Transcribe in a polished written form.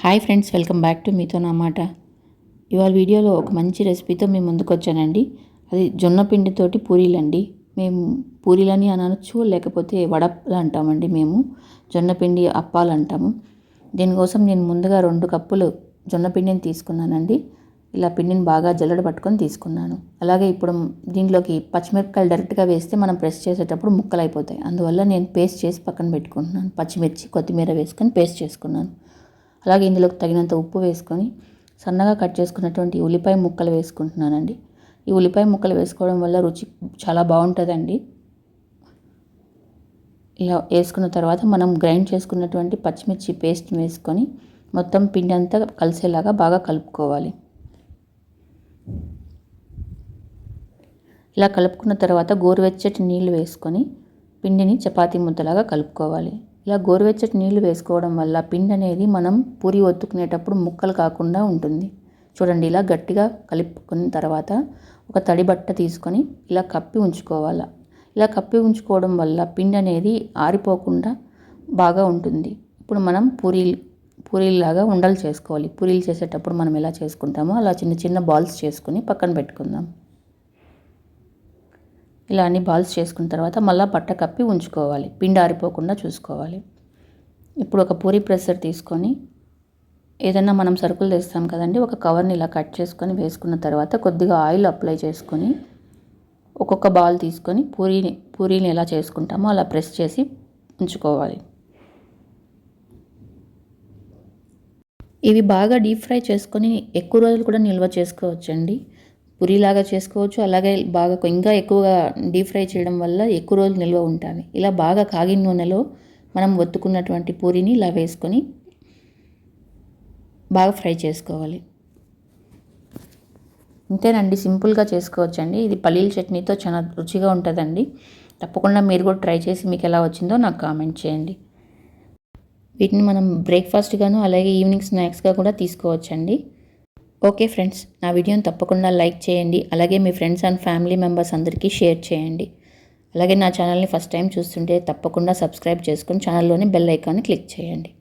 Hi friends, welcome back to మీతోనామాట. ఇవాళ వీడియోలో ఒక మంచి రెసిపీతో మేము ముందుకు వచ్చానండి. అది జొన్న పిండితోటి పూరీలండి. మేము పూరీలని అనొచ్చు, లేకపోతే వడలు అంటామండి. మేము జొన్న పిండి అప్పాలు అంటాము. దీనికోసం నేను ముందుగా 2 కప్పులు జొన్న పిండిని తీసుకున్నానండి. ఇలా పిండిని బాగా జల్లెడ పట్టుకొని తీసుకున్నాను. అలాగే ఇప్పుడు దీంట్లోకి పచ్చిమిరపకాయలు డైరెక్ట్గా వేస్తే మనం ప్రెస్ చేసేటప్పుడు ముక్కలు అయిపోతాయి. అందువల్ల నేను పేస్ట్ చేసి పక్కన పెట్టుకుంటున్నాను. పచ్చిమిర్చి, కొత్తిమీర వేసుకొని పేస్ట్ చేసుకున్నాను. అలాగే ఇందులోకి తగినంత ఉప్పు వేసుకొని సన్నగా కట్ చేసుకున్నటువంటి ఉల్లిపాయ ముక్కలు వేసుకుంటున్నానండి. ఈ ఉల్లిపాయ ముక్కలు వేసుకోవడం వల్ల రుచి చాలా బాగుంటుందండి. ఇలా వేసుకున్న తర్వాత మనం గ్రైండ్ చేసుకున్నటువంటి పచ్చిమిర్చి పేస్ట్ వేసుకొని మొత్తం పిండి అంతా కలిసేలాగా బాగా కలుపుకోవాలి. ఇలా కలుపుకున్న తర్వాత గోరువెచ్చటి నీళ్లు వేసుకొని పిండిని చపాతీ ముద్దలాగా కలుపుకోవాలి. ఇలా గోరువెచ్చటి నీళ్లు వేసుకోవడం వల్ల పిండి అనేది మనం పూరి ఒత్తుకునేటప్పుడు ముక్కలు కాకుండా ఉంటుంది. చూడండి, ఇలా గట్టిగా కలుపుకున్న తర్వాత ఒక తడి బట్ట తీసుకొని ఇలా కప్పి ఉంచుకోవాలి. ఇలా కప్పి ఉంచుకోవడం వల్ల పిండి అనేది ఆరిపోకుండా బాగా ఉంటుంది. ఇప్పుడు మనం పూరీలాగా ఉండలు చేసుకోవాలి. పూరీలు చేసేటప్పుడు మనం ఎలా చేసుకుంటామో అలా చిన్న చిన్న బాల్స్ చేసుకుని పక్కన పెట్టుకుందాం. ఇలా అన్ని బాల్స్ చేసుకున్న తర్వాత మళ్ళీ బట్ట కప్పి ఉంచుకోవాలి. పిండి ఆరిపోకుండా చూసుకోవాలి. ఇప్పుడు ఒక పూరీ ప్రెషర్ తీసుకొని ఏదైనా మనం సరుకులు తెస్తాం కదండి, ఒక కవర్ని ఇలా కట్ చేసుకొని వేసుకున్న తర్వాత కొద్దిగా ఆయిల్ అప్లై చేసుకొని ఒక్కొక్క బాల్ తీసుకొని పూరీని ఎలా చేసుకుంటామో అలా ప్రెస్ చేసి ఉంచుకోవాలి. ఇవి బాగా డీప్ ఫ్రై చేసుకొని ఎక్కువ రోజులు కూడా నిల్వ చేసుకోవచ్చండి. పూరీలాగా చేసుకోవచ్చు. అలాగే బాగా ఇంకా ఎక్కువగా డీప్ ఫ్రై చేయడం వల్ల ఎక్కువ రోజులు నిల్వ ఉంటుంది. ఇలా బాగా కాగిన నూనెలో మనం ఒత్తుకున్నటువంటి పూరీని ఇలా వేసుకొని బాగా ఫ్రై చేసుకోవాలి. అంతేనండి, సింపుల్గా చేసుకోవచ్చండి. ఇది పల్లీల చట్నీతో చాలా రుచిగా ఉంటుందండి. తప్పకుండా మీరు కూడా ట్రై చేసి మీకు ఎలా వచ్చిందో నాకు కామెంట్ చేయండి. వీటిని మనం బ్రేక్ఫాస్ట్గాను అలాగే ఈవినింగ్ స్నాక్స్గా కూడా తీసుకోవచ్చండి. ఓకే ఫ్రెండ్స్, నా వీడియోని తప్పకుండా లైక్ చేయండి. అలాగే మీ ఫ్రెండ్స్ అండ్ ఫ్యామిలీ మెంబర్స్ అందరికీ షేర్ చేయండి. అలాగే నా ఛానల్ని ఫస్ట్ టైం చూస్తుంటే తప్పకుండా సబ్స్క్రైబ్ చేసుకొని ఛానల్లోని బెల్ ఐకాన్ని క్లిక్ చేయండి.